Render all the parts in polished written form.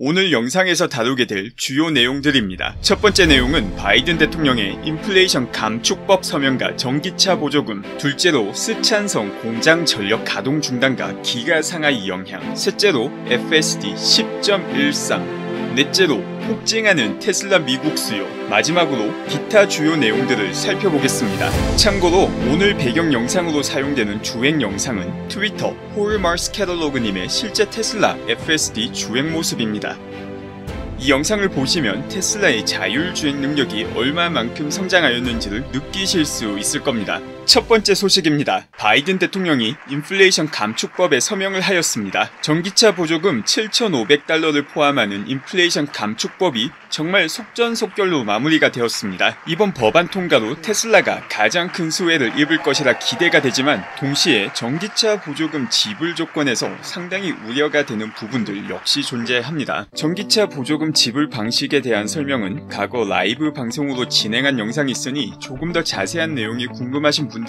오늘 영상에서 다루게 될 주요 내용들입니다. 첫 번째 내용은 바이든 대통령의 인플레이션 감축법 서명과 전기차 보조금, 둘째로 스촨성 공장 전력 가동 중단과 기가 상하이 영향, 셋째로 FSD 10.13, 넷째로 폭증하는 테슬라 미국 수요, 마지막으로 기타 주요 내용들을 살펴보겠습니다. 참고로 오늘 배경 영상으로 사용되는 주행 영상은 트위터 홀마스 캐탈로그님의 실제 테슬라 FSD 주행 모습입니다. 이 영상을 보시면 테슬라의 자율주행 능력이 얼마만큼 성장하였는지를 느끼실 수 있을 겁니다. 첫 번째 소식입니다. 바이든 대통령이 인플레이션 감축법에 서명을 하였습니다. 전기차 보조금 7,500달러를 포함하는 인플레이션 감축법이 정말 속전속결로 마무리가 되었습니다. 이번 법안 통과로 테슬라가 가장 큰 수혜를 입을 것이라 기대가 되지만 동시에 전기차 보조금 지불 조건에서 상당히 우려가 되는 부분들 역시 존재합니다. 전기차 보조금 지불 방식에 대한 설명은 과거 라이브 방송으로 진행한 영상이 있으니 조금 더 자세한 내용이 궁금하신 분들은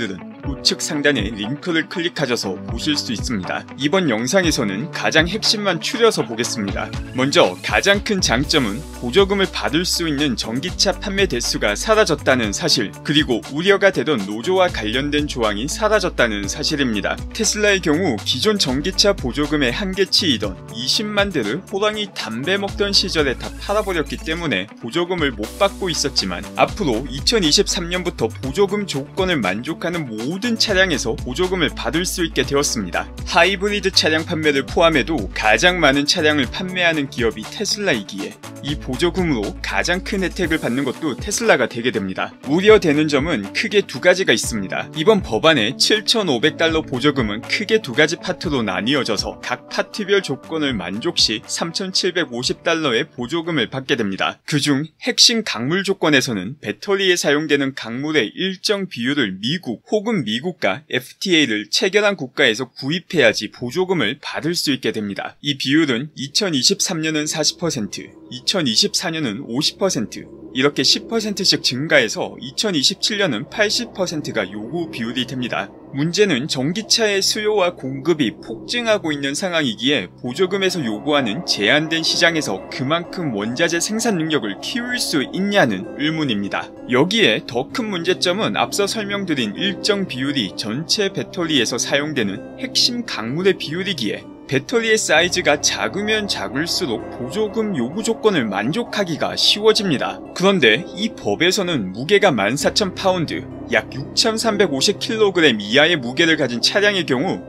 우측 상단에 링크를 클릭하셔서 보실 수 있습니다. 이번 영상에서는 가장 핵심만 추려서 보겠습니다. 먼저 가장 큰 장점은 보조금을 받을 수 있는 전기차 판매 대수가 사라졌다는 사실, 그리고 우려가 되던 노조와 관련된 조항이 사라졌다는 사실입니다. 테슬라의 경우 기존 전기차 보조금의 한계치이던 20만 대를 호랑이 담배 먹던 시절에 다 팔아버렸기 때문에 보조금을 못 받고 있었지만 앞으로 2023년부터 보조금 조건을 만족하는 모든 차량에서 보조금을 받을 수 있게 되었습니다. 하이브리드 차량 판매를 포함해도 가장 많은 차량을 판매하는 기업이 테슬라이기에 이 보조금으로 가장 큰 혜택을 받는 것도 테슬라가 되게 됩니다. 우려되는 점은 크게 두 가지가 있습니다. 이번 법안의 7,500달러 보조금은 크게 두 가지 파트로 나뉘어져서 각 파트별 조건을 만족 시 3,750달러의 보조금을 받게 됩니다. 그중 핵심 강물 조건에서는 배터리에 사용되는 강물의 일정 비율을 미국 혹은 미국과 FTA를 체결한 국가에서 구입해야지 보조금을 받을 수 있게 됩니다. 이 비율은 2023년은 40%, 2024년은 50%, 이렇게 10%씩 증가해서 2027년은 80%가 요구 비율이 됩니다. 문제는 전기차의 수요와 공급이 폭증하고 있는 상황이기에 보조금에서 요구하는 제한된 시장에서 그만큼 원자재 생산 능력을 키울 수 있냐는 의문입니다. 여기에 더 큰 문제점은 앞서 설명드린 일정 비율이 전체 배터리에서 사용되는 핵심 강물의 비율이기에 배터리의 사이즈가 작으면 작을수록 보조금 요구 조건을 만족하기가 쉬워집니다. 그런데 이 법에서는 무게가 14,000파운드, 약 6,350kg 이하의 무게를 가진 차량의 경우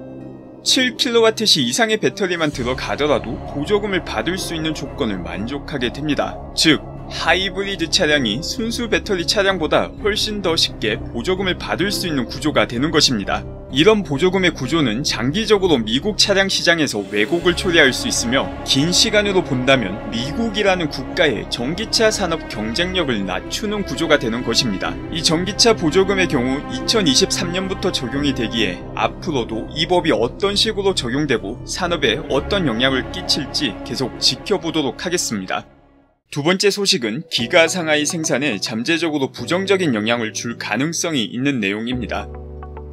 7kWh 이상의 배터리만 들어가더라도 보조금을 받을 수 있는 조건을 만족하게 됩니다. 즉, 하이브리드 차량이 순수 배터리 차량보다 훨씬 더 쉽게 보조금을 받을 수 있는 구조가 되는 것입니다. 이런 보조금의 구조는 장기적으로 미국 차량 시장에서 왜곡을 초래할 수 있으며 긴 시간으로 본다면 미국이라는 국가의 전기차 산업 경쟁력을 낮추는 구조가 되는 것입니다. 이 전기차 보조금의 경우 2023년부터 적용이 되기에 앞으로도 이 법이 어떤 식으로 적용되고 산업에 어떤 영향을 끼칠지 계속 지켜보도록 하겠습니다. 두 번째 소식은 기가 상하이 생산에 잠재적으로 부정적인 영향을 줄 가능성이 있는 내용입니다.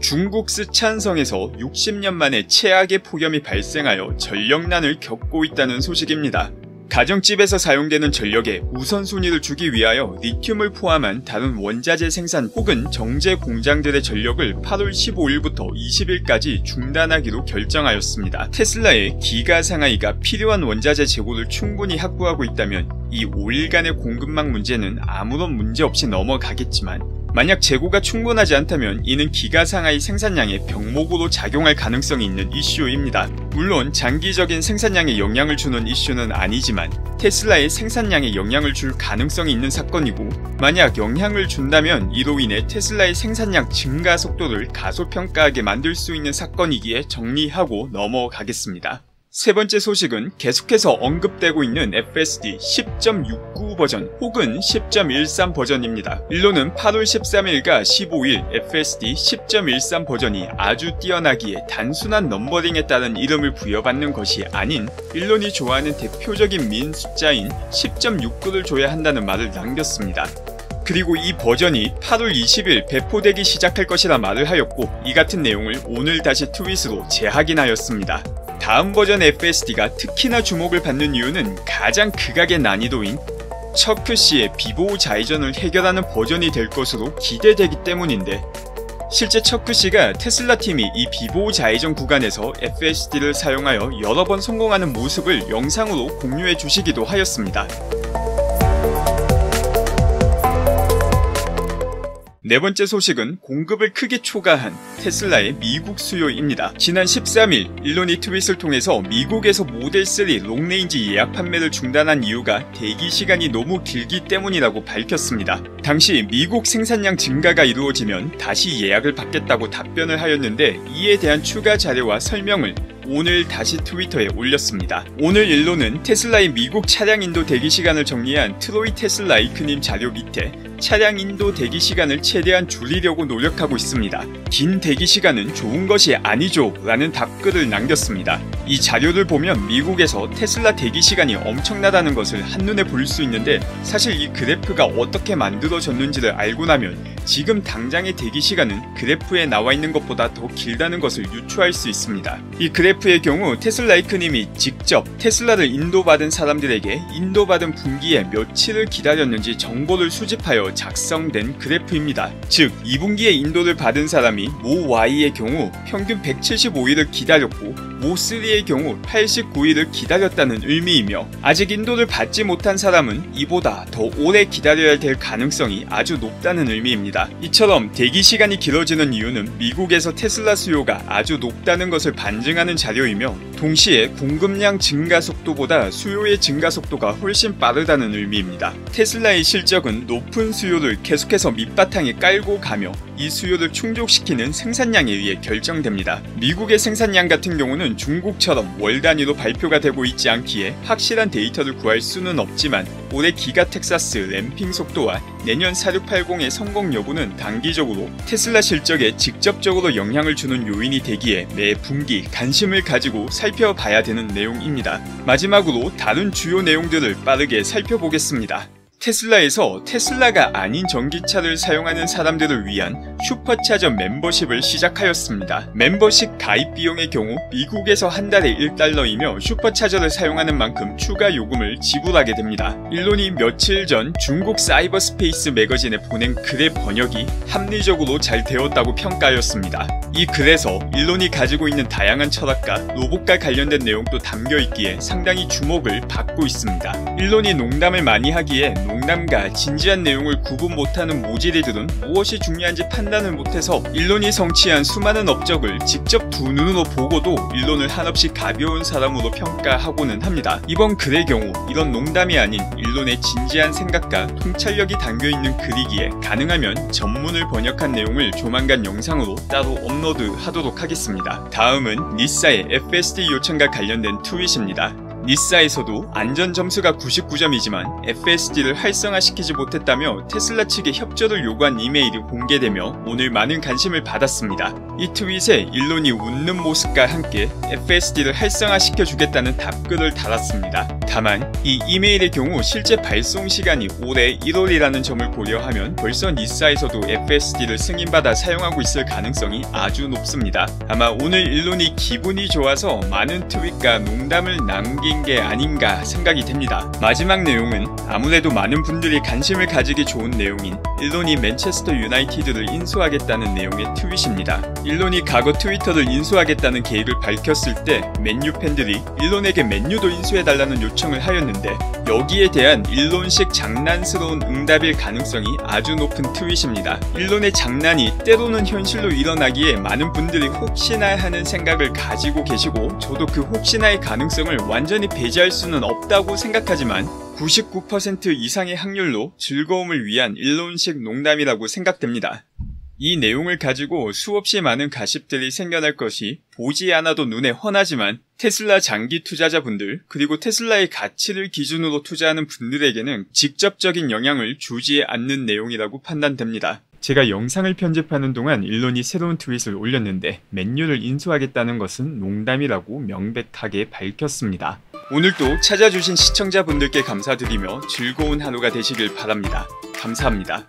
중국 스촨성에서 60년 만에 최악의 폭염이 발생하여 전력난을 겪고 있다는 소식입니다. 가정집에서 사용되는 전력에 우선순위를 주기 위하여 리튬을 포함한 다른 원자재 생산 혹은 정제 공장들의 전력을 8월 15일부터 20일까지 중단하기로 결정하였습니다. 테슬라의 기가 상하이가 필요한 원자재 재고를 충분히 확보하고 있다면 이 5일간의 공급망 문제는 아무런 문제 없이 넘어가겠지만 만약 재고가 충분하지 않다면 이는 기가 상하이 생산량의 병목으로 작용할 가능성이 있는 이슈입니다. 물론 장기적인 생산량에 영향을 주는 이슈는 아니지만 테슬라의 생산량에 영향을 줄 가능성이 있는 사건이고 만약 영향을 준다면 이로 인해 테슬라의 생산량 증가 속도를 가소평가하게 만들 수 있는 사건이기에 정리하고 넘어가겠습니다. 세 번째 소식은 계속해서 언급되고 있는 FSD 10.69 버전 혹은 10.13 버전입니다. 일론은 8월 13일과 15일 FSD 10.13 버전이 아주 뛰어나기에 단순한 넘버링에 따른 이름을 부여받는 것이 아닌 일론이 좋아하는 대표적인 민 숫자인 10.69를 줘야 한다는 말을 남겼습니다. 그리고 이 버전이 8월 20일 배포되기 시작할 것이라 말을 하였고 이 같은 내용을 오늘 다시 트윗으로 재확인하였습니다. 다음 버전 FSD가 특히나 주목을 받는 이유는 가장 극악의 난이도인 척크씨의 비보호 좌회전을 해결하는 버전이 될 것으로 기대되기 때문인데, 실제 척크씨가 테슬라 팀이 이 비보호 좌회전 구간에서 FSD를 사용하여 여러 번 성공하는 모습을 영상으로 공유해 주시기도 하였습니다. 네 번째 소식은 공급을 크게 초과한 테슬라의 미국 수요입니다. 지난 13일 일론이 트윗을 통해서 미국에서 모델 3 롱레인지 예약 판매를 중단한 이유가 대기 시간이 너무 길기 때문이라고 밝혔습니다. 당시 미국 생산량 증가가 이루어지면 다시 예약을 받겠다고 답변을 하였는데, 이에 대한 추가 자료와 설명을 오늘 다시 트위터에 올렸습니다. 오늘 일론은 테슬라의 미국 차량 인도 대기 시간을 정리한 트로이 테슬라이크님 자료 밑에 차량 인도 대기 시간을 최대한 줄이려고 노력하고 있습니다. 긴 대기 시간은 좋은 것이 아니죠 라는 답글을 남겼습니다. 이 자료를 보면 미국에서 테슬라 대기 시간이 엄청나다는 것을 한눈에 볼 수 있는데, 사실 이 그래프가 어떻게 만들어졌는지를 알고 나면 지금 당장의 대기 시간은 그래프에 나와 있는 것보다 더 길다는 것을 유추할 수 있습니다. 이 그래프의 경우 테슬라이크님이 직접 테슬라를 인도받은 사람들에게 인도받은 분기에 며칠을 기다렸는지 정보를 수집하여 작성된 그래프입니다. 즉 2분기에 인도를 받은 사람이 모 Y의 경우 평균 175일을 기다렸고 모 3의 경우 89일을 기다렸다는 의미이며, 아직 인도를 받지 못한 사람은 이보다 더 오래 기다려야 될 가능성이 아주 높다는 의미입니다. 이처럼 대기 시간이 길어지는 이유는 미국에서 테슬라 수요가 아주 높다는 것을 반증하는 자료이며, 동시에 공급량 증가 속도보다 수요의 증가 속도가 훨씬 빠르다는 의미입니다. 테슬라의 실적은 높은 수요를 계속해서 밑바탕에 깔고 가며 이 수요를 충족시키는 생산량에 의해 결정됩니다. 미국의 생산량 같은 경우는 중국처럼 월 단위로 발표가 되고 있지 않기에 확실한 데이터를 구할 수는 없지만, 올해 기가 텍사스 램핑 속도와 내년 4680의 성공 여부는 단기적으로 테슬라 실적에 직접적으로 영향을 주는 요인이 되기에 매 분기 관심을 가지고 살펴봐야 되는 내용입니다. 마지막으로 다른 주요 내용들을 빠르게 살펴보겠습니다. 테슬라에서 테슬라가 아닌 전기차를 사용하는 사람들을 위한 슈퍼차저 멤버십을 시작하였습니다. 멤버십 가입 비용의 경우 미국에서 한 달에 1달러이며 슈퍼차저를 사용하는 만큼 추가 요금을 지불하게 됩니다. 일론이 며칠 전 중국 사이버스페이스 매거진에 보낸 글의 번역이 합리적으로 잘 되었다고 평가하였습니다. 이 글에서 일론이 가지고 있는 다양한 철학과 로봇과 관련된 내용도 담겨있기에 상당히 주목을 받고 있습니다. 일론이 농담을 많이 하기에 농담과 진지한 내용을 구분 못하는 모질이들은 무엇이 중요한지 판단을 못해서 일론이 성취한 수많은 업적을 직접 두 눈으로 보고도 일론을 한없이 가벼운 사람으로 평가하고는 합니다. 이번 글의 경우 이런 농담이 아닌 일론의 진지한 생각과 통찰력이 담겨있는 글이기에 가능하면 전문을 번역한 내용을 조만간 영상으로 따로 업로드하도록 하겠습니다. 다음은 니사의 FSD 요청과 관련된 트윗입니다. 니사에서도 안전 점수가 99점이지만 FSD를 활성화시키지 못했다며 테슬라 측에 협조를 요구한 이메일이 공개되며 오늘 많은 관심을 받았습니다. 이 트윗에 일론이 웃는 모습과 함께 FSD를 활성화시켜주겠다는 답글을 달았습니다. 다만 이 이메일의 경우 실제 발송 시간이 올해 1월이라는 점을 고려하면 벌써 니사에서도 FSD를 승인받아 사용하고 있을 가능성이 아주 높습니다. 아마 오늘 일론이 기분이 좋아서 많은 트윗과 농담을 남긴 게 아닌가 생각이 됩니다. 마지막 내용은 아무래도 많은 분들이 관심을 가지기 좋은 내용인 일론이 맨체스터 유나이티드를 인수하겠다는 내용의 트윗입니다. 일론이 과거 트위터를 인수하겠다는 계획을 밝혔을 때 맨유 팬들이 일론에게 맨유도 인수해달라는 요청을 하였는데, 여기에 대한 일론식 장난스러운 응답일 가능성이 아주 높은 트윗입니다. 일론의 장난이 때로는 현실로 일어나기에 많은 분들이 혹시나 하는 생각을 가지고 계시고, 저도 그 혹시나의 가능성을 완전히 배제할 수는 없다고 생각하지만 99% 이상의 확률로 즐거움을 위한 일론식 농담이라고 생각됩니다. 이 내용을 가지고 수없이 많은 가십들이 생겨날 것이 보지 않아도 눈에 훤하지만 테슬라 장기 투자자분들 그리고 테슬라의 가치를 기준으로 투자하는 분들에게는 직접적인 영향을 주지 않는 내용이라고 판단됩니다. 제가 영상을 편집하는 동안 일론이 새로운 트윗을 올렸는데 맨유를 인수하겠다는 것은 농담이라고 명백하게 밝혔습니다. 오늘도 찾아주신 시청자분들께 감사드리며 즐거운 하루가 되시길 바랍니다. 감사합니다.